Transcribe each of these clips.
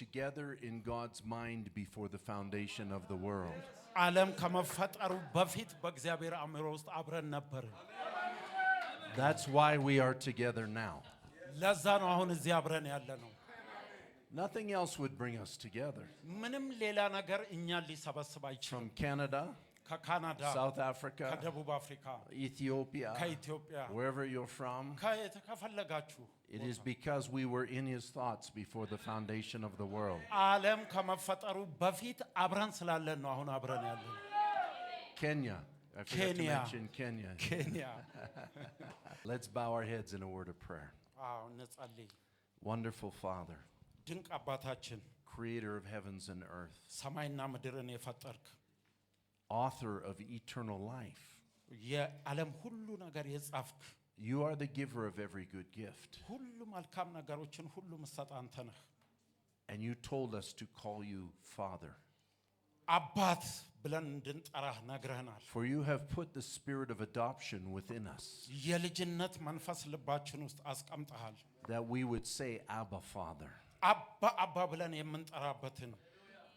together in God's mind before the foundation of the world. ዓለም ከመፈጠሩ በፊት በእግዚአብሔር አእምሮ ውስጥ አብረን ነበር That's why we are together now. ለዛ ነው አሁን እዚህ አብረን ያለነው Nothing else would bring us together. ምንም ሌላ ነገር እኛን ሊሰበስብ አይችልም From Canada, ከካናዳ South Africa, ከደቡብ አፍሪካ Ethiopia, ከኢትዮጵያ wherever you're from, ከፈለጋችሁ it is because we were in his thoughts before the foundation of the world. ዓለም ከመፈጠሩ በፊት አብረን ስላለን ነው አሁን አብረን ያለነው Kenya. I forgot to Kenya. mention Kenya. ኬንያ Let's bow our heads in a word of prayer. አዎ እንጸልይ Wonderful Father, ድንቅ አባታችን creator of heavens and earth, ሰማይና ምድርን የፈጠርክ author of eternal life. የዓለም ሁሉ ነገር የጻፍክ You are the giver of every good gift. ሁሉ መልካም ነገሮችን ሁሉ መስጠት አንተ ነህ And you told us to call you Father. አባት ብለን እንድንጠራህ ነግረህናል For you have put the spirit of adoption within us, የልጅነት መንፈስ ልባችን ውስጥ አስቀምጠሃል that we would say, Abba, Father. አባ አባ ብለን የምንጠራበትን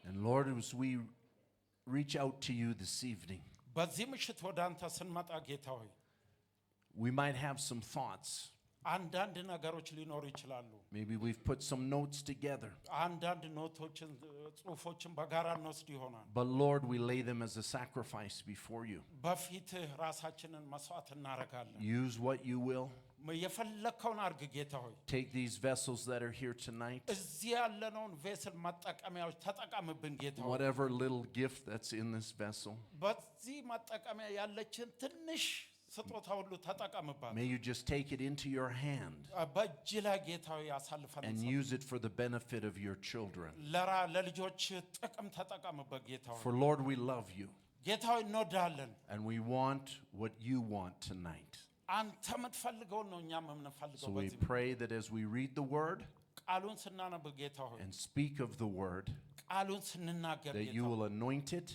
And Lord, as we reach out to you this evening, በዚህ ምሽት ወደ አንተ ስንመጣ ጌታ ሆይ we might have some thoughts. አንዳንድ ነገሮች ሊኖሩ ይችላሉ Maybe we've put some notes together. አንዳንድ ኖቶችን ጽሁፎችን በጋራ እንወስድ ይሆናል But Lord, we lay them as a sacrifice before you. በፊትህ ራሳችንን መስዋዕት እናረጋለን Use what you will. የፈለከውን አርግ ጌታ ሆይ Take these vessels that are here tonight, እዚህ ያለነውን ቬስል መጠቀሚያዎች ተጠቀምብን ጌታ ሆይ whatever little gift that's in this vessel. በዚህ መጠቀሚያ ያለችን ትንሽ ስጦታ ሁሉ ተጠቀምባት May you just take it into your hand በእጅ ላይ ጌታ ሆይ አሳልፈን and use it for the benefit of your children. ለልጆች ጥቅም ተጠቀምበት ጌታ ሆይ For Lord, we love you ጌታ ሆይ እንወዳለን and we want what you want tonight. አንተ የምትፈልገውን ነው እኛም የምንፈልገው So we በዚህ pray that as we read the word ቃሉን ስናነብ ጌታ ሆይ and speak of the word, ቃሉን ስንናገር that ጌታ you ሆይ will anoint it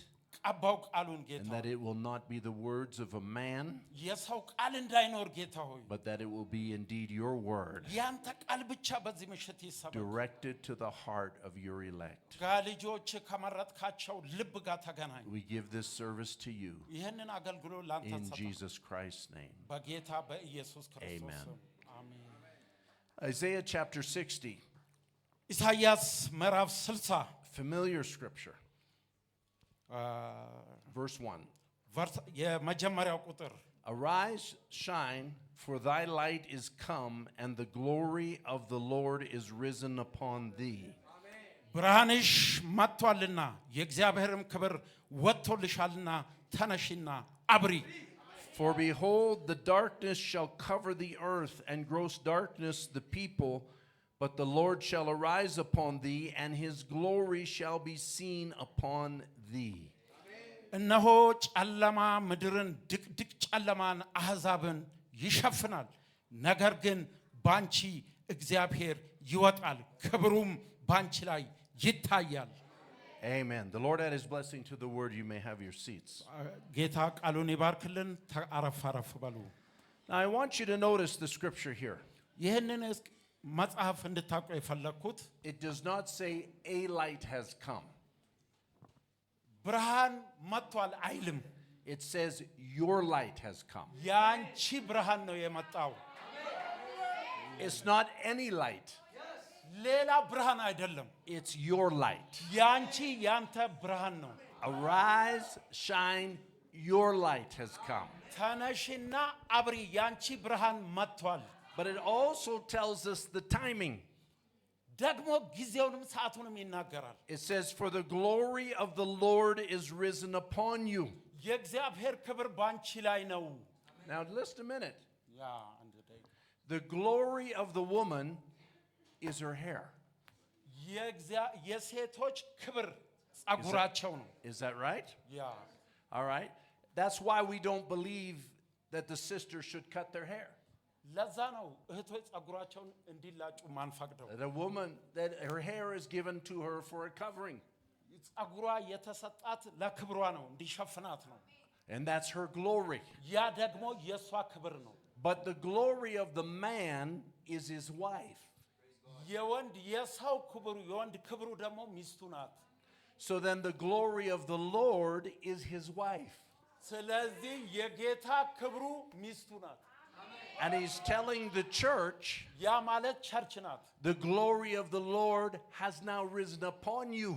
ቀባው ቃሉን ጌታ and that ሆይ it will not be the words of a man, የሰው ቃል እንዳይኖር ጌታ ሆይ but that it will be indeed your word, ያንተ ቃል ብቻ በዚህ ምሽት ይሰበክ directed to the heart of your elect. ከልጆች ከመረጥካቸው ልብ ጋር ተገናኝ We give this service to you ይህንን አገልግሎት ላንተ in ሰጠን Jesus Christ's name. በጌታ በኢየሱስ ክርስቶስ Amen. ስም አሜን Isaiah chapter 60, ኢሳይያስ ምዕራፍ 60 familiar scripture, verse 1. የመጀመሪያው ቁጥር Arise, shine, for thy light is come, and the glory of the Lord is risen upon thee. ብርሃንሽ መጥቷልና የእግዚአብሔርም ክብር ወጥቶልሻልና ተነሺና አብሪ For behold, the darkness shall cover the earth, and gross darkness the people, but the Lord shall arise upon thee, and his glory shall be seen upon thee. እነሆ ጨለማ ምድርን ድቅድቅ ጨለማን አሕዛብን ይሸፍናል ነገር ግን ባንቺ እግዚአብሔር ይወጣል ክብሩም ባንቺ ላይ ይታያል Amen. The Lord add his blessing to the word. You may have your seats. ጌታ ቃሉን ይባርክልን አረፍ አረፍ በሉ Now I want you to notice the scripture here. ይህንን መጽሐፍ እንድታውቁ የፈለኩት It does not say a light has come. ብርሃን መጥቷል አይልም It says your light has come. ያንቺ ብርሃን ነው የመጣው It's not any light. ሌላ ብርሃን አይደለም It's your light. ያንቺ ያንተ ብርሃን ነው Arise, shine, your light has come. ተነሽና አብሪ ያንቺ ብርሃን መጥቷል But it also tells us the timing. ደግሞ ጊዜውንም ሰዓቱንም ይናገራል It says, for the glory of the Lord is risen upon you. የእግዚአብሔር ክብር ባንቺ ላይ ነው Now listen a minute. ያ አንድ ደቂቃ The glory of the woman is her hair. የሴቶች ክብር ጸጉራቸው ነው Is that right? ያ All right. That's why we don't believe that the sisters should cut their hair. ለዛ ነው እህቶች ጸጉራቸውን እንዲላጩ ማንፈቅደው That a woman, that her hair is given to her for a covering. ጸጉሯ የተሰጣት ለክብሯ ነው እንዲሸፍናት ነው And that's her glory. ያ ደግሞ የሷ ክብር ነው But the glory of the man is his wife. የወንድ የሰው ክብሩ የወንድ ክብሩ ደግሞ ሚስቱ ናት። So then the glory of the Lord is his wife. ስለዚህ የጌታ ክብሩ ሚስቱ ናት። And he's telling the church, ያ ማለት ቸርች ናት። the glory of the Lord has now risen upon you.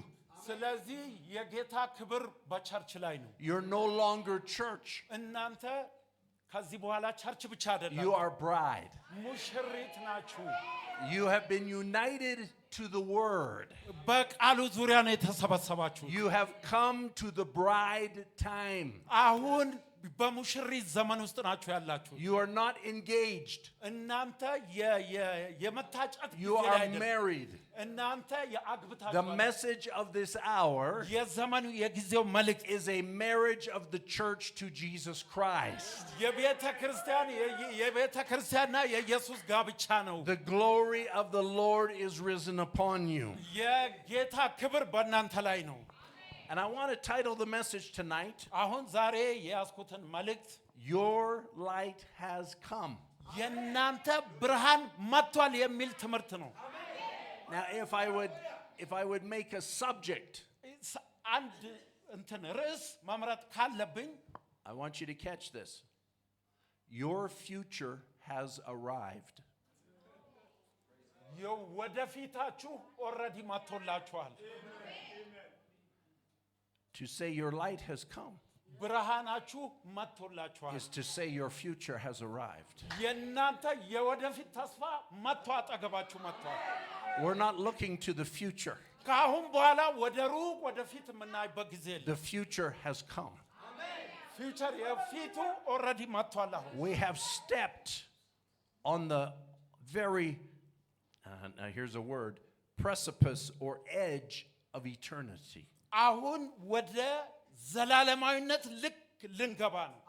ስለዚህ የጌታ ክብር በቸርች ላይ ነው። You're no longer church. እናንተ ከዚህ በኋላ ቸርች ብቻ አይደለም። You are bride. ሙሽሪት ናችሁ። You have been united to the word. በቃሉ ዙሪያ ነው የተሰበሰባችሁ። You have come to the bride time. አሁን በሙሽሪት ዘመን ውስጥ ናችሁ ያላችሁ። You are not engaged. እናንተ የመታጨት You ጊዜ ላይ are አይደለም። married. እናንተ The የአግብታችሁ message of this hour የዘመኑ የጊዜው መልእክት is a marriage of the church to Jesus Christ. የቤተ ክርስቲያንና የኢየሱስ ጋብቻ ነው። The glory of the Lord is risen upon you. የጌታ ክብር በእናንተ ላይ ነው። And I want to title the message tonight, አሁን ዛሬ የያዝኩትን መልእክት Your Light Has Come. የእናንተ ብርሃን መጥቷል የሚል ትምህርት ነው። Now if I would make a subject, አንድ እንትን ርዕስ መምረጥ ካለብኝ I want you to catch this. Your future has arrived. ወደፊታችሁ ኦልሬዲ መጥቶላችኋል። To say your light has come ብርሃናችሁ መጥቶላችኋል። is to say your future has arrived. የእናንተ የወደፊት ተስፋ መጥቶ አጠገባችሁ መጥቷል። We're not looking to the future. ከአሁን በኋላ ወደ ሩቅ ወደፊት የምናይበት ጊዜ የለም። The future has come. ፊውቸር የፊቱ ኦልሬዲ መጥቷል። አሁን We have stepped on the very, now here's a word, precipice or edge of eternity. አሁን ወደ ዘላለማዊነት ልክ ልንገባ ነው።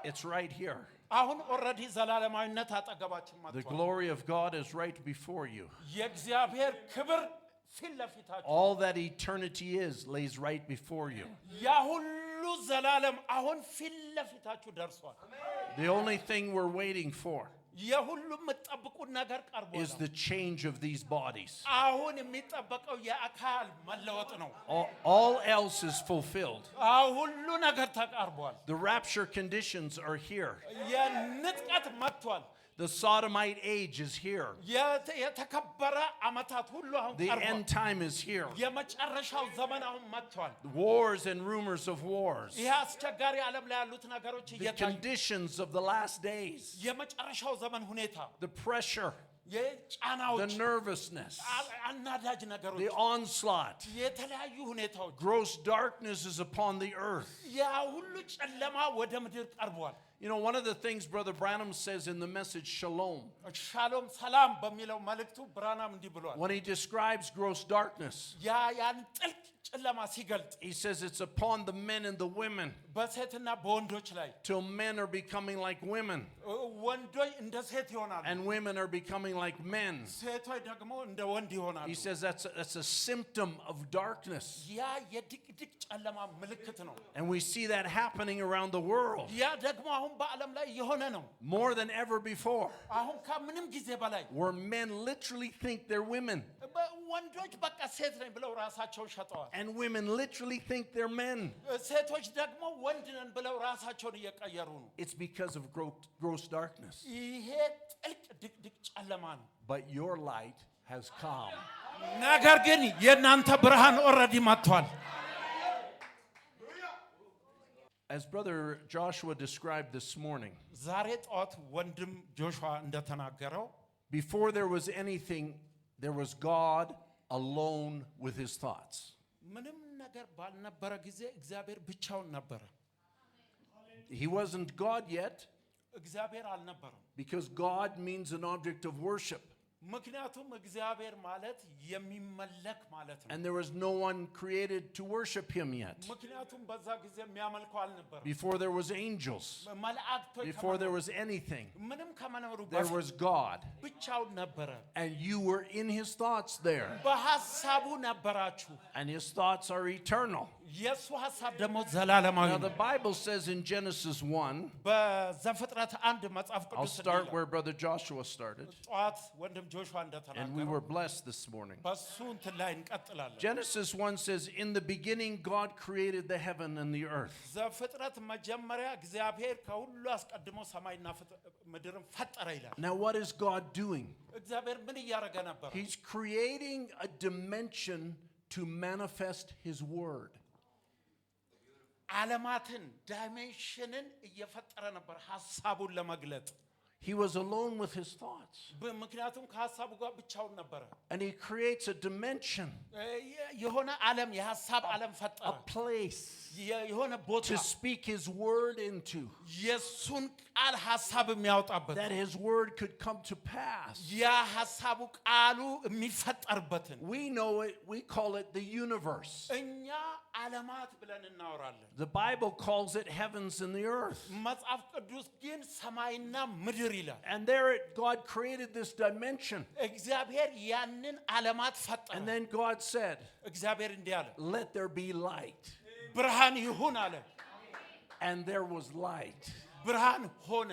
It's right here. አሁን ኦልሬዲ ዘላለማዊነት አጠገባችን The መጥቷል። glory of God is right before you. የእግዚአብሔር ክብር ፊት ለፊታችሁ All that eternity is lays right before you. ያ ሁሉ ዘላለም አሁን ፊት ለፊታችሁ ደርሷል። The only thing we're waiting for የሁሉም የምትጠብቁት ነገር ቀርቧል። is the change of these bodies. አሁን የሚጠበቀው የአካል መለወጥ ነው። All else is fulfilled. ሁሉ ነገር ተቃርቧል። The rapture conditions are here. የንጥቀት መጥቷል። The sodomite age is here. የተከበረ ዓመታት ሁሉ አሁን The ቀርቧል። end time is here. የመጨረሻው ዘመን አሁን መጥቷል። Wars and rumors of wars. ይህ አስቸጋሪ ዓለም ላይ ያሉት ነገሮች The እየታዩ conditions of the last days. የመጨረሻው ዘመን ሁኔታ The pressure. The የጫናዎች nervousness. አናዳጅ ነገሮች The onslaught. የተለያዩ ሁኔታዎች Gross darkness is upon the earth. ያ ሁሉ ጨለማ ወደ ምድር ቀርቧል። You know, one of the things Brother Branham says in the message Shalom, ሻሎም ሰላም በሚለው መልእክቱ ብርሃናም እንዲህ ብሏል። when he describes gross darkness, ያን ጥልቅ ጨለማ ሲገልጥ he says it's upon the men and the women, በሴትና በወንዶች ላይ till men are becoming like women ወንዶች እንደ ሴት ይሆናሉ፣ and women are becoming like men. ሴቶች ደግሞ እንደ ወንድ ይሆናሉ። He says that's a symptom of darkness. ያ የድቅድቅ ጨለማ ምልክት ነው። And we see that happening around the world ያ ደግሞ አሁን በዓለም ላይ የሆነ ነው። more than ever before, አሁን ከምንም ጊዜ በላይ where men literally think they're women ወንዶች በቃ ሴት ነኝ ብለው ራሳቸውን ሸጠዋል። and women literally think they're men. ሴቶች ደግሞ ወንድ ነን ብለው ራሳቸውን እየቀየሩ ነው። It's because of gross darkness. ይሄ ጥልቅ ድቅድቅ ጨለማ ነው። But your light has come. ነገር ግን የእናንተ ብርሃን ኦልሬዲ መጥቷል። As Brother Joshua described this morning, ዛሬ ጠዋት ወንድም ጆሹዋ እንደተናገረው before there was anything, there was God alone with his thoughts. ምንም ነገር ባልነበረ ጊዜ እግዚአብሔር ብቻውን ነበረ። He wasn't God yet እግዚአብሔር አልነበረም። because God means an object of worship. ምክንያቱም እግዚአብሔር ማለት የሚመለክ ማለት ነው። And there was no one created to worship him yet. ምክንያቱም በዛ ጊዜ የሚያመልከው አልነበረም። Before there was angels, መላእክቶች before there was anything, ምንም ከመኖሩ there በፊት was God. ብቻውን ነበረ። And you were in his thoughts there. በሐሳቡ ነበራችሁ። And his thoughts are eternal. የሱ ሐሳብ ደግሞ ዘላለማዊ Now, ነው the Bible says in Genesis 1, በዘፍጥረት 1 መጽሐፍ I'll ቅዱስ start where Brother Joshua started, ጠዋት ወንድም ጆሹዋ and we እንደተናገረው were blessed this morning. በሱ እንትን ላይ እንቀጥላለን Genesis 1 says, in the beginning, God created the heaven and the earth. ዘፍጥረት መጀመሪያ እግዚአብሔር ከሁሉ አስቀድሞ ሰማይና ምድርን ፈጠረ ይላል Now, what is God doing? እግዚአብሔር ምን እያደረገ ነበር He's creating a dimension to manifest His word. ዓለማትን ዳይሜንሽንን እየፈጠረ ነበር ሐሳቡን ለመግለጥ He was alone with his thoughts. ምክንያቱም ከሐሳቡ ጋር ብቻውን ነበር And he creates a dimension, የሆነ ዓለም የሐሳብ ዓለም a ፈጠረ place የሆነ ቦታ to speak his word into, የሱን ቃል ሐሳብ የሚያወጣበት that his word could come to pass. ያ ሐሳቡ ቃሉ የሚፈጠርበትን We know it, we call it the universe. እኛ ዓለማት ብለን እናወራለን The Bible calls it heavens and the earth. መጽሐፍ ቅዱስ ግን ሰማይና ምድር ይላል And there God created this dimension. እግዚአብሔር ያንን ዓለማት ፈጠረ And then God said, እግዚአብሔር እንዲህ አለ let there be light. ብርሃን ይሁን አለ And there was light. ብርሃን ሆነ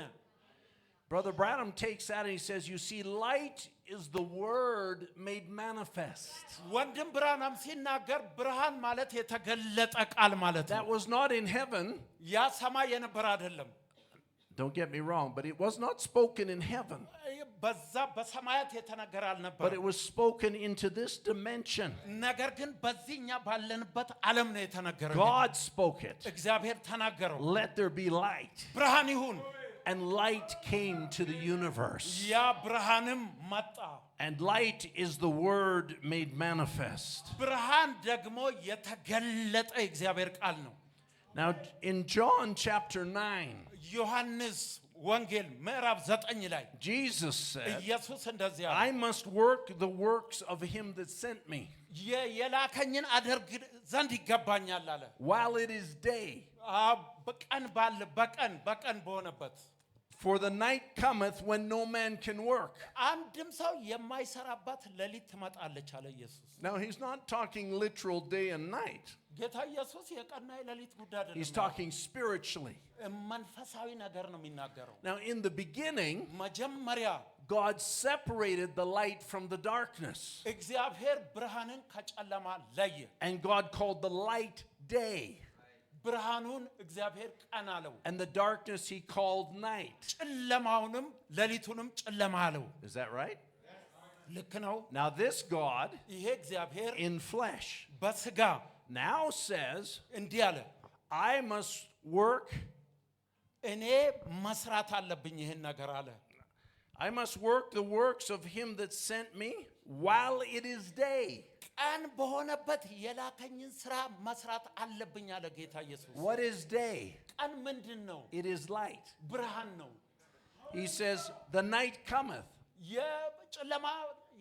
Brother Branham takes that and he says, you see, light is the word made manifest. ወንድም ብርሃንም ሲናገር ብርሃን ማለት የተገለጠ ቃል ማለት That ነው was not in heaven. ያ ሰማይ የነበረ አይደለም Don't get me wrong, but it was not spoken in heaven. በዛ በሰማያት የተነገረ But አልነበረ it was spoken into this dimension. ነገር ግን በዚህኛ ባለንበት ዓለም ነው የተነገረው God spoke it. እግዚአብሔር ተናገረው Let there be light. ብርሃን ይሁን And light came to the universe. ያ ብርሃንም መጣ And light is the word made manifest. ብርሃን ደግሞ የተገለጠ እግዚአብሔር ቃል ነው Now, in John chapter 9, ዮሐንስ ወንጌል ምዕራፍ 9 ላይ Jesus said, ኢየሱስ እንደዚህ አለ I must work the works of him that sent me የላከኝን አደርግ ዘንድ ይገባኛል አለ while it is day. በቀን ባለ በቀን በሆነበት For the night cometh when no man can work. አንድም ሰው የማይሰራባት ሌሊት ትመጣለች አለ ኢየሱስ Now, he's not talking literal day and night. ጌታ ኢየሱስ የቀንና የሌሊት ጉዳይ አይደለም He's talking spiritually. መንፈሳዊ ነገር ነው የሚናገረው Now, in the beginning, መጀመሪያ God separated the light from the darkness. እግዚአብሔር ብርሃንን ከጨለማ ለየ And God called the light day. ብርሃኑን እግዚአብሔር ቀን አለው And the darkness he called night. ጨለማውንም ሌሊቱንም ጨለማ አለው Is that right? ልክ ነው Now, this God ይሄ እግዚአብሔር in flesh በስጋ now says, እንዲህ አለ I must work. እኔ መስራት አለብኝ ይሄን ነገር አለ I must work the works of him that sent me while it is day. ቀን በሆነበት የላከኝን ስራ መስራት አለብኝ አለ ጌታ ኢየሱስ What is day? ቀን ምንድን ነው It is light. ብርሃን ነው He says, the night cometh. የጨለማ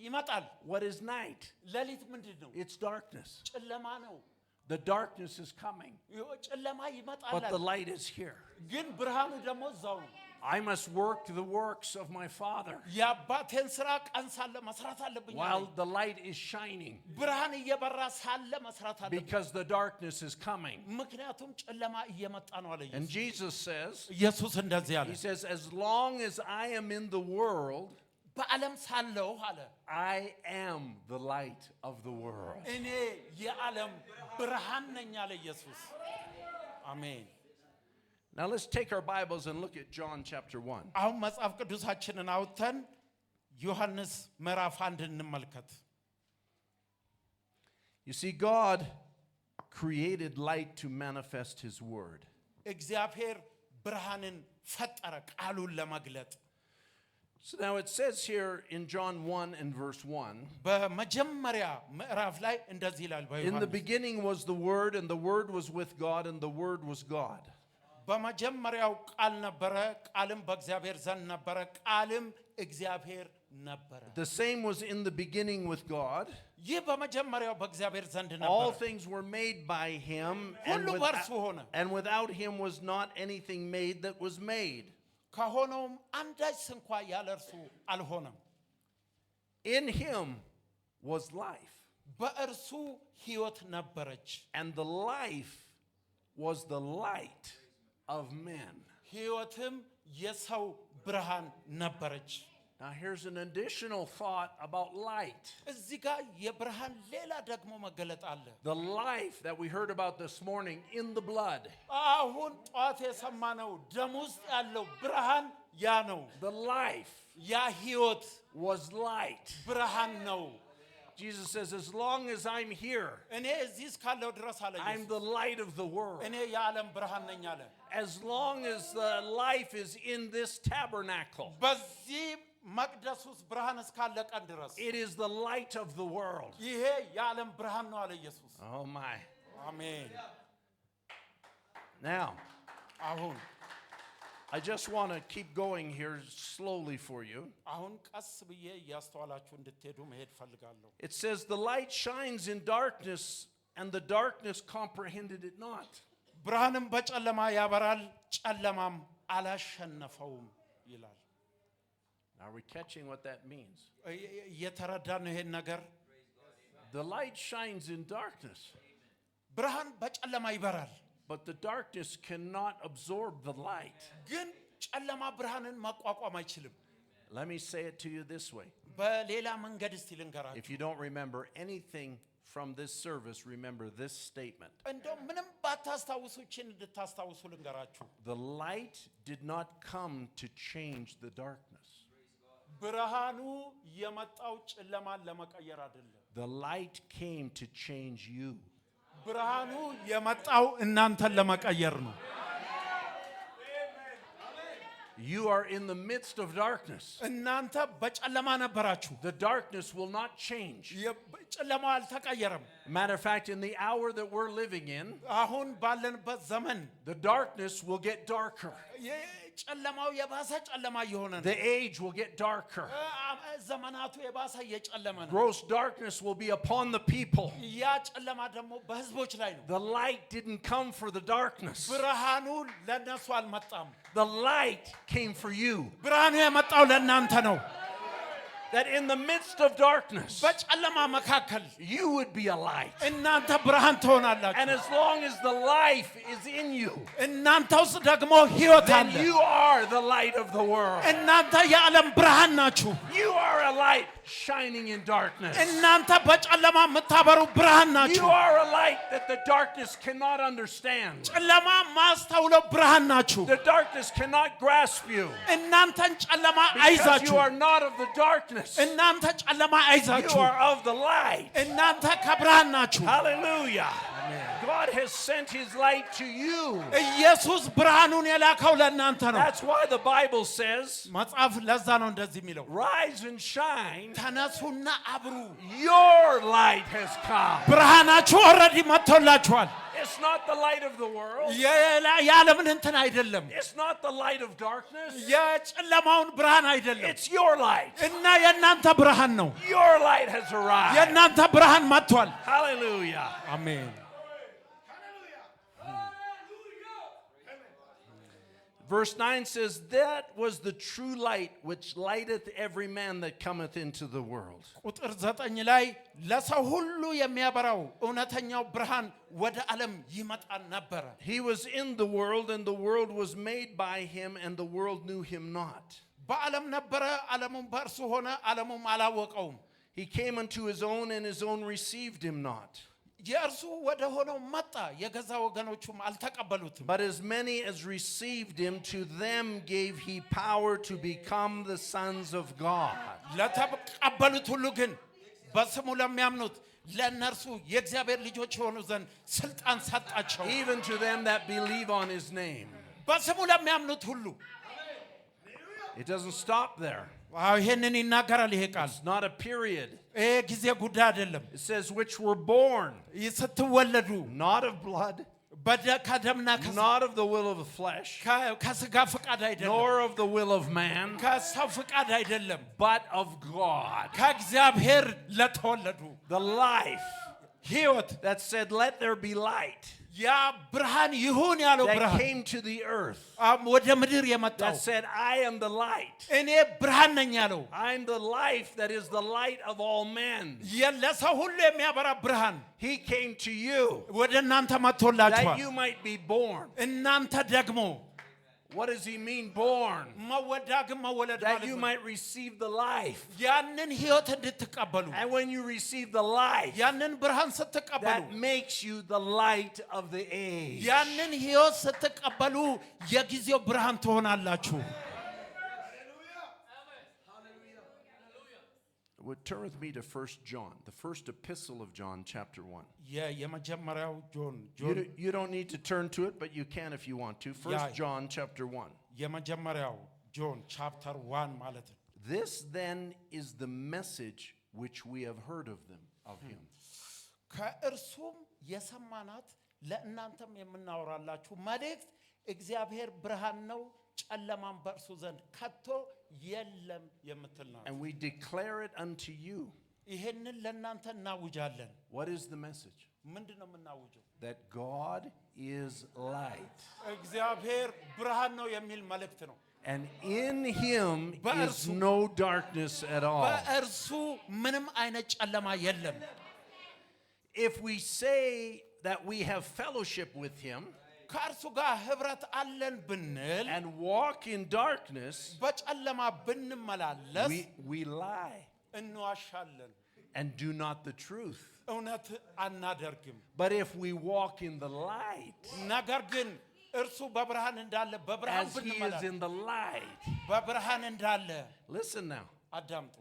ይመጣል What is night? ሌሊት ምንድን ነው It's darkness. ጨለማ ነው The darkness is coming, ጨለማ but the ይመጣል light is here. ግን ብርሃኑ ደግሞ እዛው ነው I must work the works of my Father የአባቴን ስራ ቀን ሳለ መስራት አለብኝ while አለ the light is shining, ብርሃን እየበራ ሳለ መስራት አለብኝ because the darkness is coming. ምክንያቱም ጨለማ እየመጣ ነው አለ And ኢየሱስ Jesus says, ኢየሱስ እንደዚህ አለ He says, as long as I am in the world, በዓለም ሳለሁ አለ I am the light of the world. እኔ የዓለም ብርሃን ነኝ አለ ኢየሱስ አሜን Now let's take our Bibles and look at John chapter 1. አሁን መጽሐፍ ቅዱሳችንን አውጥተን ዮሐንስ ምዕራፍ 1 እንመልከት You see, God created light to manifest His word. እግዚአብሔር ብርሃንን ፈጠረ ቃሉን ለመግለጥ So now it says here in John 1 and verse 1, በመጀመሪያ ምዕራፍ ላይ እንደዚህ ይላል in the በዮሐንስ beginning was the Word, and the Word was with God, and the Word was God. በመጀመሪያው ቃል ነበረ ቃልም በእግዚአብሔር ዘንድ ነበረ ቃልም እግዚአብሔር ነበረ The same was in the beginning with God. ይህ በመጀመሪያው በእግዚአብሔር ዘንድ All ነበረ things were made by Him, ሁሉ በእርሱ ሆነ and without Him was not anything made that was made. ከሆነውም አንዳች እንኳ ያለ እርሱ አልሆነም In Him was life, በእርሱ ሕይወት ነበረች and the life was the light of men. ሕይወትም የሰው ብርሃን ነበረች Now here's an additional thought about light. እዚህ ጋር የብርሃን ሌላ ደግሞ መገለጥ አለ The life that we heard about this morning in the blood. አሁን ጧት የሰማነው ደም ውስጥ ያለው ብርሃን ያ ነው The life ያ ሕይወት was light. ብርሃን ነው Jesus says, as long as I'm here, እኔ እዚህ እስካለሁ ድረስ አለ I'm the light of the world. እኔ የዓለም ብርሃን ነኝ አለ As long as the life is in this tabernacle, በዚህ መቅደስ ውስጥ ብርሃን እስካለ ቀን ድረስ it is the light of the world. ይሄ የዓለም ብርሃን ነው አለ ኢየሱስ Oh my. አሜን Now, አሁን I just want to keep going here slowly for you. አሁን ቀስ ብዬ ያስተዋላችሁ እንድትሄዱ መሄድ ፈልጋለሁ It says, the light shines in darkness, and the darkness comprehended it not. ብርሃንም በጨለማ ያበራል ጨለማም አላሸነፈውም ይላል Are we catching what that means? እየተረዳን ነው ይሄን ነገር The light shines in darkness, ብርሃን በጨለማ ይበራል but the darkness cannot absorb the light. ግን ጨለማ ብርሃንን መቋቋም አይችልም Let me say it to you this way. በሌላ መንገድ እስቲ ልንገራችሁ If you don't remember anything from this service, remember this statement. እንደው ምንም ባታስታውሱ እቺን እንድታስታውሱ ልንገራችሁ The light did not come to change the darkness. ብርሃኑ የመጣው ጨለማን ለመቀየር አይደለም The light came to change you. ብርሃኑ የመጣው እናንተን ለመቀየር ነው You are in the midst of darkness. እናንተ በጨለማ ነበራችሁ The darkness will not change. ጨለማው አልተቀየረም Matter of fact, in the hour that we're living in, አሁን ባለንበት ዘመን the darkness will get darker. ጨለማው የባሰ ጨለማ እየሆነ ነው The age will get darker. ዘመናቱ የባሰ እየጨለመ ነው Gross darkness will be upon the people. ያ ጨለማ ደግሞ በህዝቦች ላይ ነው The light didn't come for the darkness. ብርሃኑ ለነሱ አልመጣም The light came for you. ብርሃኑ የመጣው ለእናንተ ነው That in the midst of darkness, በጨለማ መካከል you would be a light. እናንተ ብርሃን ትሆናላችሁ And as long as the life is in you, እናንተ ውስጥ ደግሞ ሕይወት then አለ you are the light of the world. እናንተ የዓለም ብርሃን ናችሁ You are a light shining in darkness. እናንተ በጨለማ የምታበሩ ብርሃን You ናችሁ are a light that the darkness cannot understand. ጨለማ ማስተውለው ብርሃን ናችሁ The darkness cannot grasp you. እናንተን ጨለማ Because you አይዛችሁ are not of the darkness. እናንተ ጨለማ You አይዛችሁ are of the light. እናንተ ከብርሃን ናችሁ Hallelujah. God has sent his light to you. ኢየሱስ ብርሃኑን የላከው ለእናንተ ነው That's why the Bible says, መጽሐፍ ለዛ ነው እንደዚህ የሚለው rise and shine. ተነሱና አብሩ Your light has come. ብርሃናችሁ ኦልሬዲ መጥቶላችኋል It's not the light of the world. የዓለምን እንትን አይደለም It's not the light of darkness. የጨለማውን ብርሃን አይደለም It's your light. እና የእናንተ ብርሃን ነው Your light has arrived. የእናንተ ብርሃን መጥቷል Hallelujah. አሜን Verse 9 says, that was the true light which lighteth every man that cometh into the world. ቁጥር 9 ላይ ለሰው ሁሉ የሚያበራው እውነተኛው ብርሃን ወደ ዓለም ይመጣ ነበር He was in the world, and the world was made by him, and the world knew him not. በዓለም ነበረ ዓለሙም በእርሱ ሆነ ዓለሙም አላወቀውም He came unto his own, and his own received him not. የእርሱ ወደ ሆነው መጣ የገዛ ወገኖቹም አልተቀበሉትም But as many as received him, to them gave he power to become the sons of God. ለተቀበሉት ሁሉ ግን በስሙ ለሚያምኑት ለእነርሱ የእግዚአብሔር ልጆች የሆኑ ዘንድ ስልጣን ሰጣቸው Even to them that believe on his name. በስሙ ለሚያምኑት ሁሉ It doesn't stop there. ዋው ይሄንን ይናገራል ይሄ ቃል It's not a period. ይሄ ጊዜ ጉዳይ አይደለም It says, which were born, ስትወለዱ not of blood, ከደምና not of the will of the flesh, ከስጋ ፍቃድ አይደለም nor of the will of man, ከሰው ፍቃድ አይደለም but of God. ከእግዚአብሔር ለተወለዱ The life ሕይወት that said, let there be light. ያ ብርሃን ይሁን ያለው that ብርሃን came to the earth ወደ ምድር የመጣው that said, I am the light. እኔ ብርሃን ነኝ ያለው I'm the life that is the light of all men. ለሰው ሁሉ የሚያበራ ብርሃን He came to you ወደ እናንተ that መጥቶላችኋል you might be born. እናንተ ደግሞ What does he mean, born? መወዳግም መወለድ That ማለት you ነው might receive the life. ያንን ህይወት እንድትቀበሉ And when you receive the life, ያንን ብርሃን ስትቀበሉ that makes you the light of the age. ያንን ህይወት ስትቀበሉ የጊዜው ብርሃን ትሆናላችሁ Would turn with me to 1 John, the first epistle of John, chapter 1. የመጀመሪያው You don't need to turn to it, but you can if you want to. 1 Yeah. John, chapter 1. የመጀመሪያው ጆን ቻፕተር 1 ማለት ነው This then is the message which we have heard of him. ከእርሱም የሰማናት ለእናንተም የምናወራላችሁ መልእክት እግዚአብሔር ብርሃን ነው ጨለማም በእርሱ ዘንድ ከቶ የለም የምትል ናት And we declare it unto you. ይሄንን ለእናንተ እናውጃለን What is the message? ምንድነው የምናውጀው That God is light. እግዚአብሔር ብርሃን ነው የሚል መልእክት ነው And in him is በእርሱ no darkness at all. በእርሱ ምንም አይነት ጨለማ የለም If we say that we have fellowship with him ከእርሱ ጋር ህብረት አለን ብንል and walk in darkness, በጨለማ ብንመላለስ we lie እንዋሻለን and do not the truth. እውነት አናደርግም But if we walk in the light, ነገር ግን እርሱ በብርሃን እንዳለ በብርሃን as he is ብንመላለስ in the light, በብርሃን እንዳለ listen now, አዳምጡ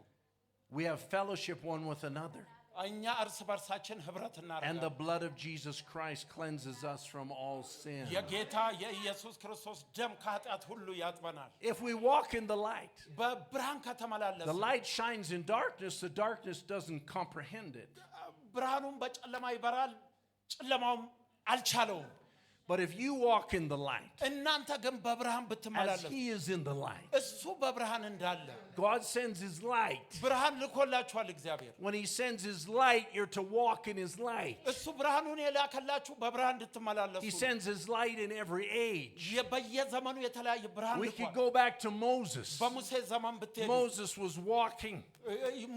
we have fellowship one with another. እኛ እርስ በርሳችን ህብረት And the እናደርጋለን blood of Jesus Christ cleanses us from all sin. የጌታ የኢየሱስ ክርስቶስ ደም ከኃጢአት ሁሉ ያጥበናል If we walk in the light, በብርሃን the ከተመላለስ light shines in darkness, the darkness doesn't comprehend it. ብርሃኑም በጨለማ ይበራል ጨለማውም አልቻለውም But if you walk in the light, እናንተ ግን በብርሃን as ብትመላለሱ he is in the light, እሱ በብርሃን እንዳለ God sends his light. ብርሃን ልኮላችኋል እግዚአብሔር When he sends his light, you're to walk in his light. እሱ ብርሃኑን የላከላችሁ በብርሃን እንድትመላለሱ He sends his light in every age. በየዘመኑ የተለያየ ብርሃን We could ልኳል go back to Moses. በሙሴ ዘመን ብትሄዱ Moses was walking.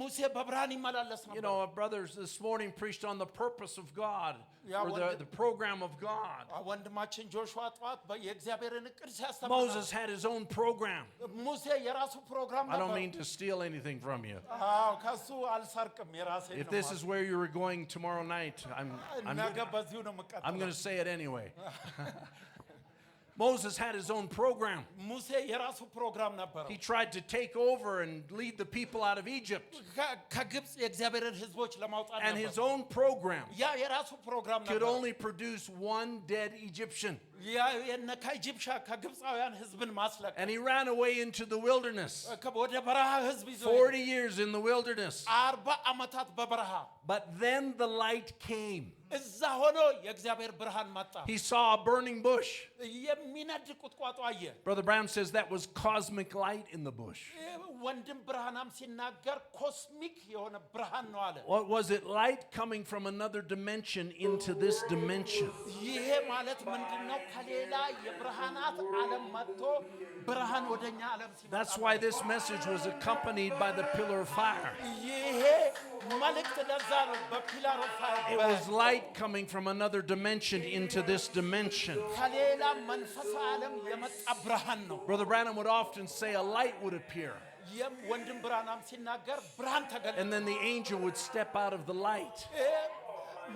ሙሴ በብርሃን ይመላለስ You ነበር know, our brothers this morning preached on the purpose of God, Yeah, or the program of God. ወንድማችን ጆሹዋ ጠዋት የእግዚአብሔርን እቅድ ሲያስተምር Moses had his own program. ሙሴ የራሱ ፕሮግራም I don't ነበር mean to steal anything from you. አዎ ከሱ አልሰርቅም የራሴ If this is where you were going tomorrow night, ነገ በዚሁ ነው I'm going የምቀጥለው to say it anyway. Moses had his own program. ሙሴ የራሱ ፕሮግራም ነበረው He tried to take over and lead the people out of Egypt. ከግብፅ የእግዚአብሔርን ህዝቦች ለማውጣት And his ነበር own program ያ የራሱ ፕሮግራም could ነበር only produce one dead Egyptian. ያ ከግብፃውያን ህዝብን ማስለቀቅ And he ran away into the wilderness. ወደ በረሃ ህዝብ ይዞ 40 years in the wilderness. 40 ዓመታት በበረሃ But then the light came. እዛ ሆኖ የእግዚአብሔር ብርሃን መጣ He saw a burning bush. የሚነድ ቁጥቋጦ አየ Brother Brown says that was cosmic light in the bush. ወንድም ብርሃናም ሲናገር ኮስሚክ የሆነ ብርሃን ነው አለ What was it? Light coming from another dimension into this dimension. ይሄ ማለት ምንድነው ከሌላ የብርሃናት ዓለም መጥቶ ብርሃን ወደኛ ዓለም ሲመጣ That's why this message was accompanied by the pillar of fire. ይሄ መልእክት ለዛ ነው በፒላር ኦፍ It ፋየር was light coming from another dimension into this dimension. ከሌላ መንፈሳዊ ዓለም የመጣ ብርሃን ነው Brother Branham would often say a light would appear, ወንድም ብርሃናም ሲናገር ብርሃን ተገለጠ and then the angel would step out of the light.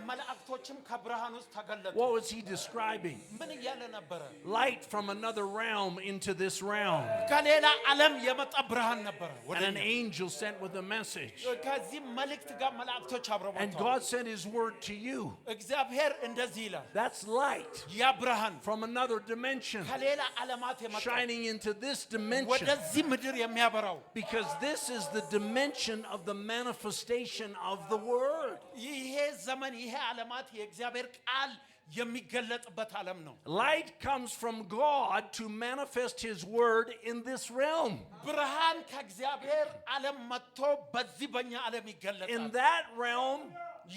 መላእክቶችም ከብርሃን ውስጥ ተገለጡ What was he describing? ምን እያለ ነበረ Light from another realm into this realm. ከሌላ ዓለም የመጣ ብርሃን ነበረ And ወደ an angel sent with a message. ከዚህ መልእክት ጋር መላእክቶች አብረው And መጥተዋል God sent his word to you. እግዚአብሔር እንደዚህ ይላል That's light ያ ብርሃን from another dimension ከሌላ ዓለማት የመጣ shining into this dimension. ወደዚህ ምድር የሚያበራው Because this is the dimension of the manifestation of the word. ይሄ ዘመን ይሄ ዓለማት የእግዚአብሔር ቃል የሚገለጥበት ዓለም ነው Light comes from God to manifest his word in this realm. ብርሃን ከእግዚአብሔር ዓለም መጥቶ በዚህ በእኛ ዓለም ይገለጣል In that realm,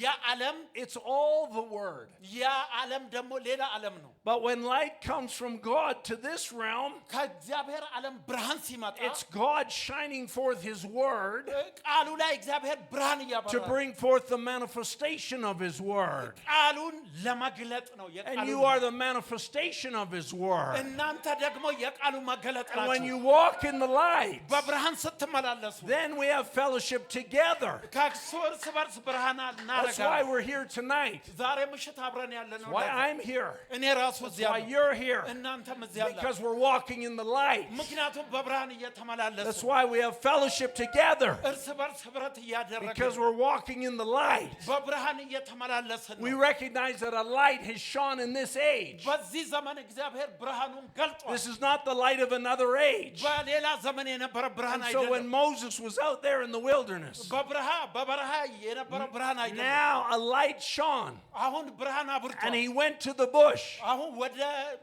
ያ ዓለም it's all the word. ያ ዓለም ደግሞ ሌላ ዓለም ነው But when light comes from God to this realm, ከእግዚአብሔር ዓለም ብርሃን ሲመጣ it's God shining forth his word ቃሉ ላይ እግዚአብሔር ብርሃን to ያበራል bring forth the manifestation of his word. ቃሉን ለመግለጥ ነው And you are the manifestation of his word. እናንተ ደግሞ የቃሉ መገለጥ And when ናችሁ you walk in the light, በብርሃን ስትመላለሱ then we have fellowship together. ከእርሱ እርስ በርስ ብርሃን That's why እናደርጋለን we're here tonight. ዛሬ ምሽት አብረን ያለነው Why I'm here. እኔ ራሱ እዚያ Why you're here. እናንተም እዚያ አላችሁ Because we're walking in the light. ምክንያቱም በብርሃን እየተመላለሱ That's why we have fellowship together. እርስ በርስ ህብረት እያደረግን Because we're walking in the light. በብርሃን እየተመላለስን We ነው recognize that a light has shone in this age. በዚህ ዘመን እግዚአብሔር ብርሃኑን ገልጧል This is not the light of another age. በሌላ ዘመን የነበረ ብርሃን And so when አይደለም Moses was out there in the wilderness, በበረሃ የነበረ ብርሃን አይደለም now a light shone. አሁን ብርሃን And አብርቷል he went to the bush. አሁን ወደ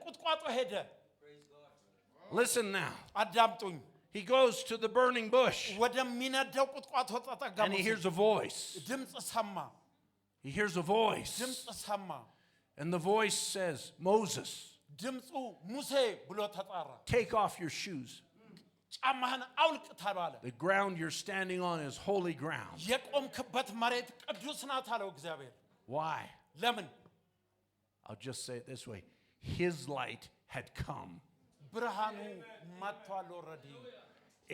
ቁጥቋጦ ሄደ Listen now. አዳምጡኝ He goes to the burning bush ወደሚነደው ቁጥቋጦ ተጠጋ and he hears a voice. ድምጽ ሰማ He hears a voice. ድምጽ ሰማ And the voice says, Moses, ድምጹ ሙሴ ብሎ ተጣራ take off your shoes. ጫማህን አውልቅ ተባለ The ground you're standing on is holy ground. የቆምክበት መሬት ቅዱስ ናት አለው እግዚአብሔር Why? ለምን I'll just say it this way. His light had come. ብርሃኑ መጥቷል ኦልሬዲ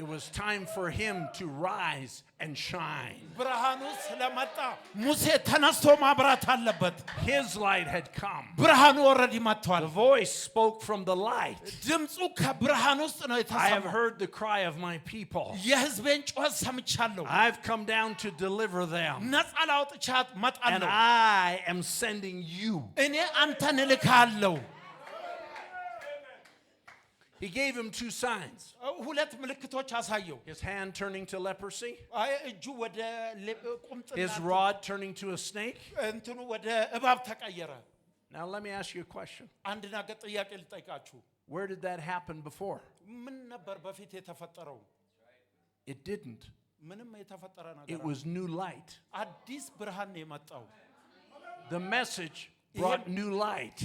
It was time for him to rise and shine. ብርሃኑ ስለመጣ ሙሴ ተነስቶ ማብራት አለበት His light had come. ብርሃኑ ኦልሬዲ መጥቷል The voice spoke from the light. ድምጹ ከብርሃን ውስጥ ነው I have የተሰማው heard the cry of my people. የሕዝቤን ጩኸት ሰምቻለሁ I've come down to deliver them. ነፃ ላውጥቻት And መጣለሁ I am sending you. እኔ አንተን እልካለሁ He gave him two signs. ሁለት ምልክቶች አሳየው His hand turning to leprosy. አይ እጁ ወደ ቁምጥና His rod turning to a snake. እንትኑ ወደ እባብ ተቀየረ Now let me ask you a question. አንድ ነገር ጥያቄ ልጠይቃችሁ Where did that happen before? ምን ነበር በፊት የተፈጠረው It didn't. ምንም የተፈጠረ It ነገር was new light. አዲስ ብርሃን ነው የመጣው The message brought new light.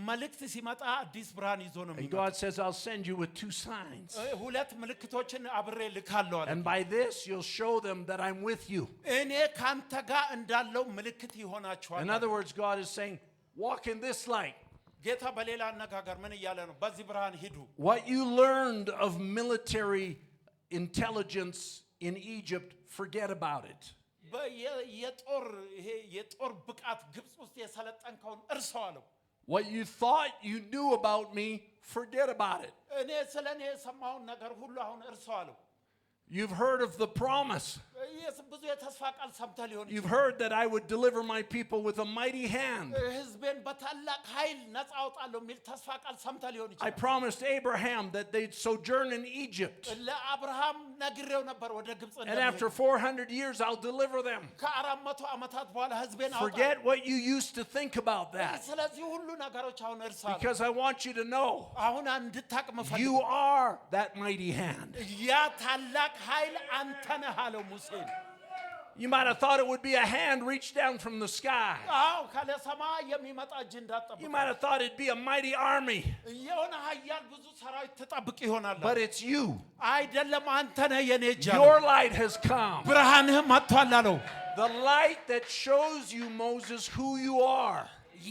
መልእክት ሲመጣ አዲስ ብርሃን ይዞ ነው And የሚመጣው God says, I'll send you with two signs. ሁለት ምልክቶችን አብሬ ልካለሁ አለ And by this, you'll show them that I'm with you. እኔ ካንተ ጋር እንዳለው ምልክት ይሆናቸዋል In other words, God is saying, walk in this light. ጌታ በሌላ አነጋገር ምን እያለ ነው በዚህ ብርሃን ሂዱ What you learned of military intelligence in Egypt, forget about it. የጦር ብቃት ግብጽ ውስጥ የሰለጠንከውን እርሳው አለው What you thought you knew about me, forget about it. እኔ ስለኔ የሰማውን ነገር ሁሉ አሁን እርሳው አለው You've heard of the promise. ብዙ የተስፋ ቃል ሰምተህ ሊሆን You've heard that I would deliver my people with a mighty hand. ህዝቤን በታላቅ ኃይል ነፃ አውጣለሁ የሚል ተስፋ ቃል ሰምተህ ሊሆን I ይችላል promised Abraham that they'd sojourn in Egypt. ለአብርሃም ነግሬው ነበር ወደ ግብጽ And after 400 years, I'll deliver them. ከ400 ዓመታት በኋላ ህዝቤን አውጣ Forget what you used to think about that. ስለዚህ ሁሉ ነገሮች አሁን እርሳለሁ Because I want you to know አሁን እንድታቅ you መፈልግ are that mighty hand. ያ ታላቅ ኃይል አንተ ነህ አለው ሙሴን You might have thought it would be a hand reached down from the sky. አዎ ካለ ሰማይ የሚመጣ እጅ እንዳጠብቅ You might have thought it'd be a mighty army. የሆነ ኃያል ብዙ ሰራዊት ተጠብቅ ይሆናል But it's you. አይደለም አንተ ነህ የኔ እጅ Your light has come. ብርሃንህ መጥቷል አለው The light that shows you, Moses, who you are.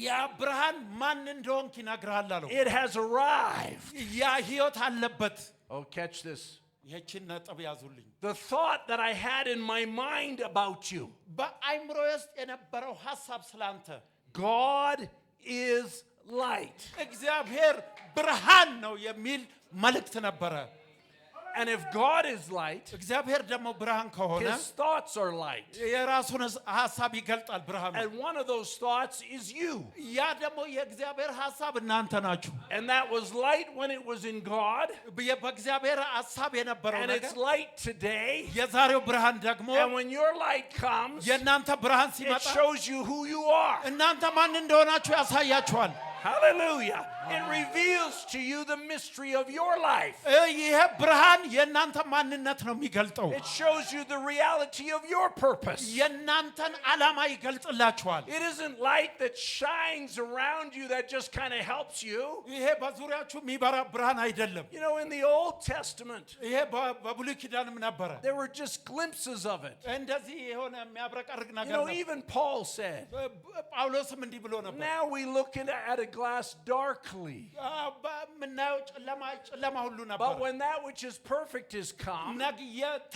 ያ ብርሃን ማን እንደሆንክ ይነግርሃል አለው It has arrived. ያ ህይወት አለበት Oh, catch this. ይህችን ነጥብ ያዙልኝ The thought that I had in my mind about you. በአይምሮ ውስጥ የነበረው ሐሳብ ስላንተ God is light. እግዚአብሔር ብርሃን ነው የሚል መልእክት ነበረ And if God is light, እግዚአብሔር ደግሞ ብርሃን ከሆነ his thoughts are light. የራሱን ሐሳብ ይገልጣል ብርሃኑ And one of those thoughts is you. ያ ደግሞ የእግዚአብሔር ሐሳብ እናንተ ናችሁ And that was light when it was in God. በእግዚአብሔር ሐሳብ የነበረው And ነገር it's light today. የዛሬው ብርሃን ደግሞ And when your light comes, የእናንተ ብርሃን it ሲመጣ shows you who you are. እናንተ ማን እንደሆናችሁ ያሳያችኋል Hallelujah. It reveals to you the mystery of your life. ይሄ ብርሃን የእናንተ ማንነት ነው የሚገልጠው It shows you the reality of your purpose. የእናንተን ዓላማ ይገልጥላችኋል It isn't light that shines around you that just kind of helps you. ይሄ በዙሪያችሁ የሚበራ ብርሃን አይደለም You know, in the Old Testament, ይሄ በብሉይ ኪዳንም ነበረ there were just glimpses of it. እንደዚህ የሆነ የሚያብረቀርቅ You ነገር know, ነበር even Paul said, ጳውሎስም እንዲህ ብሎ ነበር now we look at a glass darkly. በምናየው ጨለማ ሁሉ But ነበር when that which is perfect is come,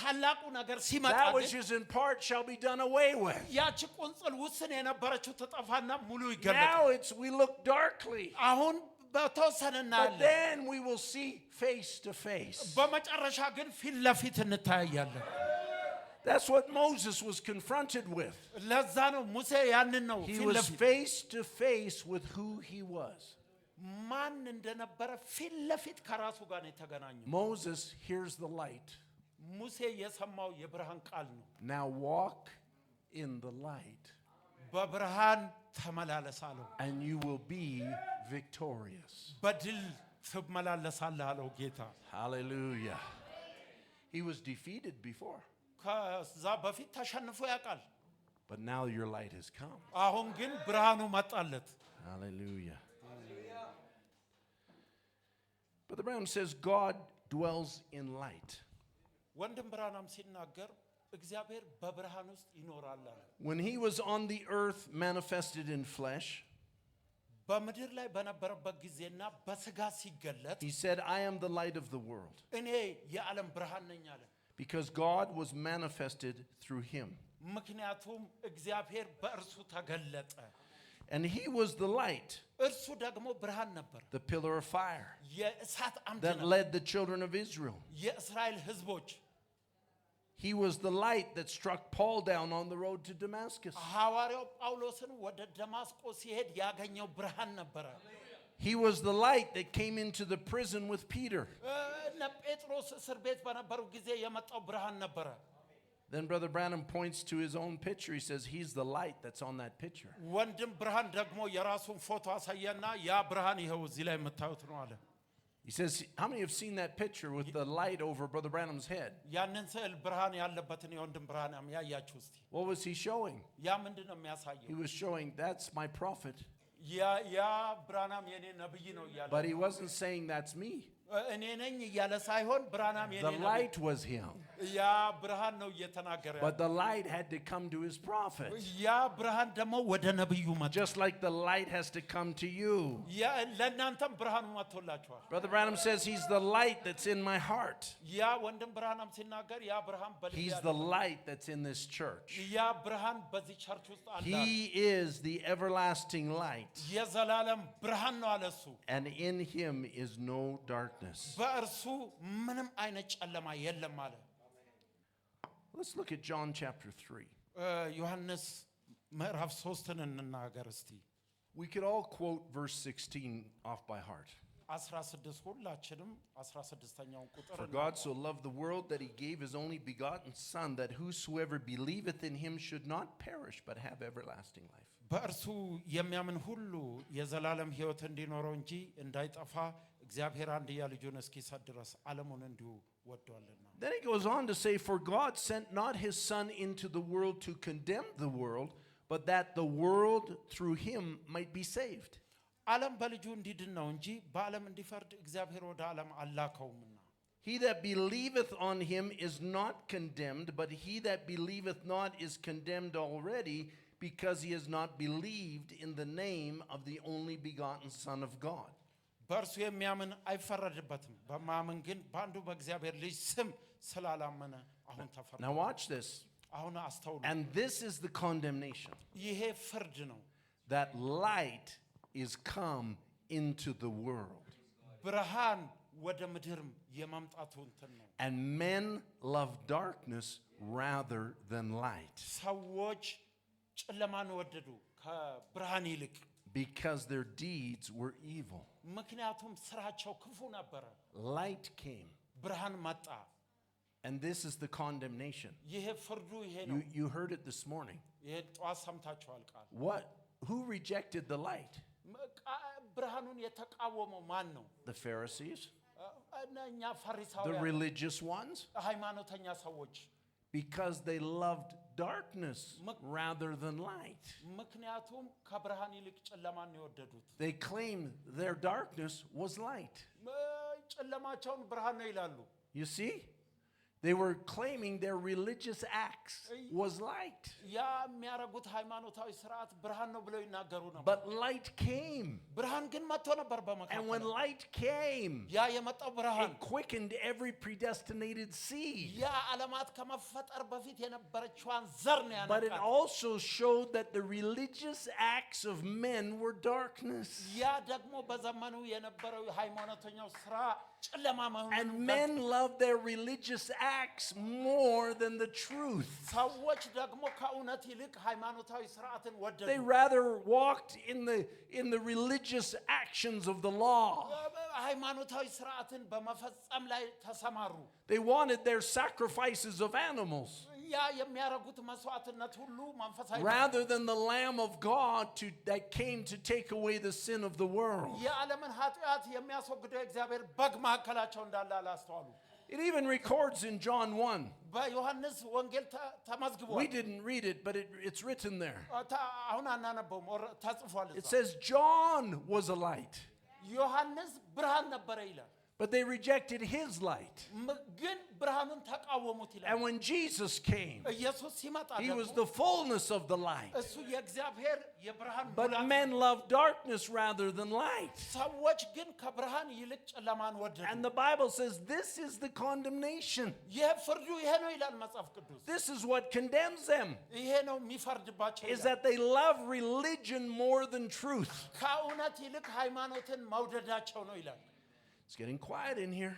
ታላቁ ነገር ሲመጣ that which is in part shall be done away with. ያቺ ቁንጽል ውስን የነበረችው ተጠፋና ሙሉ ይገለጣል Now we look darkly. አሁን በተወሰነ But እናያለን then we will see face to face. በመጨረሻ ግን ፊት ለፊት እንታያለን That's what Moses was confronted with. ለዛ ነው ሙሴ ያንን ነው He ፊት was ለፊት face to face with who he was. ማን እንደነበረ ፊት ለፊት ከራሱ ጋር ነው የተገናኘው Moses hears the light. ሙሴ የሰማው የብርሃን ቃል ነው Now walk in the light, በብርሃን ተመላለስ አለው and you will be victorious. በድል ትመላለሳለህ አለው ጌታ Hallelujah. He was defeated before, ከዛ በፊት ተሸንፎ ያውቃል but now your light has come. አሁን ግን ብርሃኑ መጣለት Hallelujah. Brother Branham says God dwells in light. ወንድም ብርሃናም ሲናገር እግዚአብሔር በብርሃን ውስጥ ይኖራል አለ When he was on the earth manifested in flesh, በምድር ላይ በነበረበት ጊዜና በስጋ ሲገለጥ he said, I am the light of the world, እኔ የዓለም ብርሃን ነኝ አለ because God was manifested through him. ምክንያቱም እግዚአብሔር በእርሱ ተገለጠ And he was the light, እርሱ ደግሞ ብርሃን ነበር the pillar of fire የእሳት አምድ that ነበር led the children of Israel. የእስራኤል ህዝቦች He was the light that struck Paul down on the road to Damascus. ሐዋርያው ጳውሎስን ወደ ደማስቆ ሲሄድ ያገኘው ብርሃን ነበረ He was the light that came into the prison with Peter. እነ ጴጥሮስ እስር ቤት በነበሩ ጊዜ የመጣው ብርሃን ነበረ Then Brother Branham points to his own picture. He says, he's the light that's on that picture. ወንድም ብርሃን ደግሞ የራሱን ፎቶ አሳየና ያ ብርሃን ይኸው እዚህ ላይ የምታዩት ነው አለ He says, how many have seen that picture with the light over Brother Branham's head? ያንን ስዕል ብርሃን ያለበትን የወንድም ብርሃን ያያችሁ እስቲ What was he showing? ያ ምንድነው He የሚያሳየው was showing, that's my prophet. ያ ብርሃናም የኔ ነብይ ነው እያለ But he wasn't saying, that's me. እኔ ነኝ እያለ ሳይሆን ብርሃናም የኔ The ነብይ light was him. ያ ብርሃን ነው እየተናገረ But the light had to come to his prophet. ያ ብርሃን ደግሞ ወደ ነብዩ መጣ Just like the light has to come to you. ያ ለእናንተም ብርሃኑ መጥቶላችኋል Brother Branham says, he's the light that's in my heart. ያ ወንድም ብርሃናም ሲናገር ያ ብርሃን በልቤ He's the light that's in this church. ያ ብርሃን በዚህ ቸርች ውስጥ አለ He is the everlasting light. የዘላለም ብርሃን ነው አለ እሱ And in him is no darkness. በእርሱ ምንም አይነት ጨለማ የለም አለ Let's look at John chapter 3. ዮሐንስ ምዕራፍ 3ን እንናገር እስቲ We could all quote verse 16 off by heart. 16 ሁላችንም 16ኛውን ቁጥር For God so loved the world that he gave his only begotten Son, that whosoever believeth in him should not perish but have everlasting life. በእርሱ የሚያምን ሁሉ የዘላለም ሕይወት እንዲኖረው እንጂ እንዳይጠፋ እግዚአብሔር አንድያ ልጁን እስኪሰጥ ድረስ ዓለሙን እንዲሁ ወዷልና Then he goes on to say, For God sent not his Son into the world to condemn the world, but that the world through him might be saved. ዓለም በልጁ እንዲድን ነው እንጂ በዓለም እንዲፈርድ እግዚአብሔር ወደ ዓለም አላከውምና He that believeth on him is not condemned, but he that believeth not is condemned already, because he has not believed in the name of the only begotten Son of God. በእርሱ የሚያምን አይፈረድበትም በማመን ግን በአንዱ በእግዚአብሔር ልጅ ስም ስላላመነ አሁን ተፈረደ Now watch this. አሁን አስተውሉ And this is the condemnation, ይሄ ፍርድ ነው that light is come into the world. ብርሃን ወደ ምድርም የመምጣቱ እንትን ነው And men love darkness rather than light, ሰዎች ጨለማን ወደዱ ከብርሃን ይልቅ because their deeds were evil. ምክንያቱም ስራቸው ክፉ ነበረ Light came, ብርሃን መጣ and this is the condemnation. ይሄ ፍርዱ ይሄ ነው You heard it this morning. ይሄ ጠዋት ሰምታችኋል ቃል What? Who rejected the light? ብርሃኑን የተቃወመው ማን ነው? The Pharisees, እኛ the ፈሪሳውያን religious ones, ሃይማኖተኛ ሰዎች because they loved darkness rather than light. ምክንያቱም ከብርሃን ይልቅ ጨለማን ነው የወደዱት They claimed their darkness was light. ጨለማቸውን ብርሃን ነው ይላሉ You see? They were claiming their religious acts was light. ያ የሚያረጉት ሃይማኖታዊ ስርዓት ብርሃን ነው ብለው ይናገሩ ነበር But light came. ብርሃን ግን መጥቶ ነበር And when በመካከል light came, ያ የመጣው ብርሃን it quickened every predestinated seed. ያ ዓለማት ከመፈጠር በፊት የነበረችዋን ዘር ነው But it ያነቃት also showed that the religious acts of men were darkness. ያ ደግሞ በዘመኑ የነበረው ሃይማኖተኛው ስራ ጨለማ መሆኑን And men loved their religious acts more than the truth. ሰዎች ደግሞ ከእውነት ይልቅ ሃይማኖታዊ ስርዓትን ወደዱ They rather walked in the religious actions of the law. ሃይማኖታዊ ስርዓትን በመፈጸም ላይ ተሰማሩ They wanted their sacrifices of animals ያ የሚያረጉት መስዋዕትነት ሁሉ መንፈሳዊ rather than the Lamb of God that came to take away the sin of the world. የዓለምን ኃጢአት የሚያስወግደው እግዚአብሔር በግ ማዕከላቸው እንዳለ አላስተዋሉ It even records in John 1. በዮሐንስ ወንጌል ተመዝግቧል We didn't read it, but it's written there. አሁን አናነበውም ተጽፏል It says John was a light, ዮሐንስ ብርሃን ነበረ ይላል but they rejected his light. ግን ብርሃኑን ተቃወሙት ይላል And when Jesus came, ኢየሱስ ሲመጣ he was ደግሞ the fullness of the light. እሱ የእግዚአብሔር የብርሃን But ሙላት men love darkness rather than light. ሰዎች ግን ከብርሃን ይልቅ ጨለማን ወደዱ And the Bible says this is the condemnation. ይሄ ፍርዱ ይሄ ነው ይላል መጽሐፍ ቅዱስ This is what condemns them, ይሄ ነው የሚፈርድባቸው is ይላል that they love religion more than truth. ከእውነት ይልቅ ሃይማኖትን መውደዳቸው ነው ይላል It's getting quiet in here.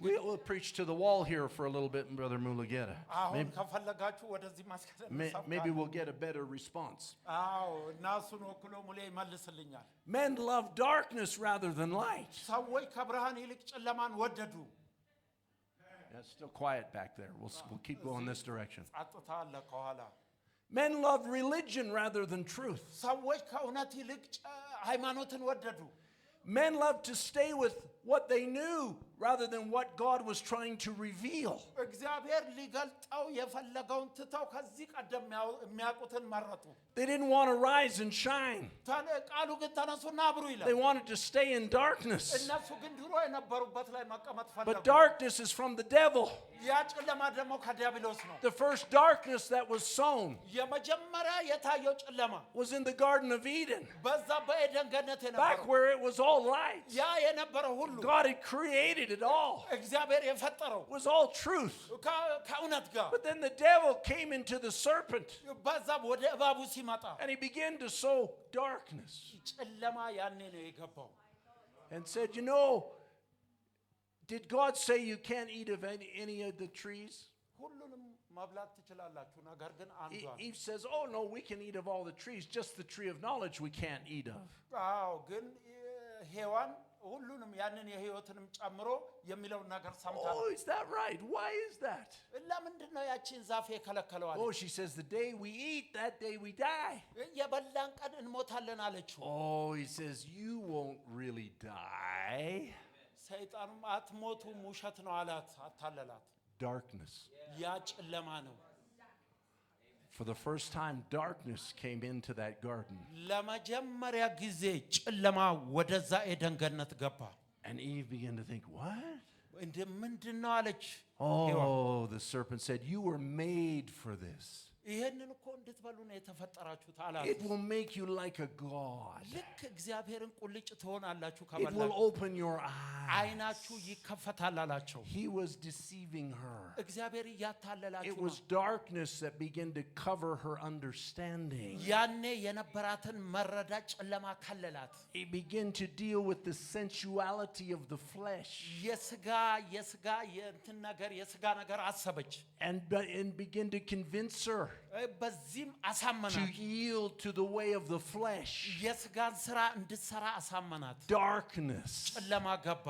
We'll preach to the wall here for a little bit, Brother Mulugeta. አሁን ከፈለጋችሁ ወደዚህ ማስከተል Maybe we'll get a better response. አዎ እና እሱን ወክሎ ሙሌ ይመልስልኛል Men love darkness rather than light. ሰዎች ከብርሃን ይልቅ ጨለማን ወደዱ It's still quiet back there. We'll keep going this direction. ጸጥታ አለ ከኋላ Men love religion rather than truth. ሰዎች ከእውነት ይልቅ ሃይማኖትን ወደዱ Men love to stay with what they knew rather than what God was trying to reveal. እግዚአብሔር ሊገልጠው የፈለገውን ትተው ከዚህ ቀደም የሚያውቁትን መረጡ They didn't want to rise and shine. ቃሉ ግን ተነሱና አብሩ ይላል They wanted to stay in darkness. እነሱ ግን ድሮ የነበሩበት ላይ መቀመጥ But ፈለጉ darkness is from the devil. ያ ጨለማ ደግሞ ከዲያብሎስ ነው The first darkness that was sown የመጀመሪያ የታየው ጨለማ was in the Garden of Eden, በዛ በኤደን ገነት back የነበረው where it was all light. ያ የነበረው ሁሉ God had created it all. እግዚአብሔር የፈጠረው It was all truth. ከእውነት ጋር But then the devil came into the serpent በዛ ወደ እባቡ ሲመጣ and he began to sow darkness ጨለማ ያኔ ነው የገባው and said, you know, did God say you can't eat of any of the trees? ሁሉንም መብላት ትችላላችሁ ነገር ግን አንዷን Eve says, oh no, we can eat of all the trees, just the tree of knowledge we can't eat of. አዎ ግን ሔዋን ሁሉንም ያንን የህይወትንም ጨምሮ የሚለው ነገር ሰምታ Oh, is that right? Why is that? ለምንድን ነው ያቺን ዛፍ የከለከለዋል Oh, she says, the day we eat, that day we die. የበላን ቀን እንሞታለን አለችው Oh, he says, you won't really die. ሰይጣንም አትሞቱም ውሸት ነው አላት አታለላት Darkness. ያ ጨለማ ነው For the first time, darkness came into that garden. ለመጀመሪያ ጊዜ ጨለማ ወደዛ ኤደን ገነት ገባ And Eve began to think, what? እንደ ምንድነው አለች Oh, the serpent said, you were made for this. ይሄንን እኮ እንድትበሉ ነው የተፈጠራችሁት አላት It will make you like a god. ልክ እግዚአብሔርን ቁልጭ ትሆናላችሁ It will ከበላችሁ open your eyes. አይናችሁ ይከፈታል አላቸው He was deceiving her. እግዚአብሔር It እያታለላችሁ was darkness that began to cover her understanding. ያኔ የነበራትን መረዳት ጨለማ ከለላት He began to deal with the sensuality of the flesh የስጋ የእንትን ነገር የስጋ ነገር አሰበች and began to convince her በዚህም to አሳመናት yield to the way of the flesh. የስጋን ስራ እንድትሰራ አሳመናት Darkness. ጨለማ ገባ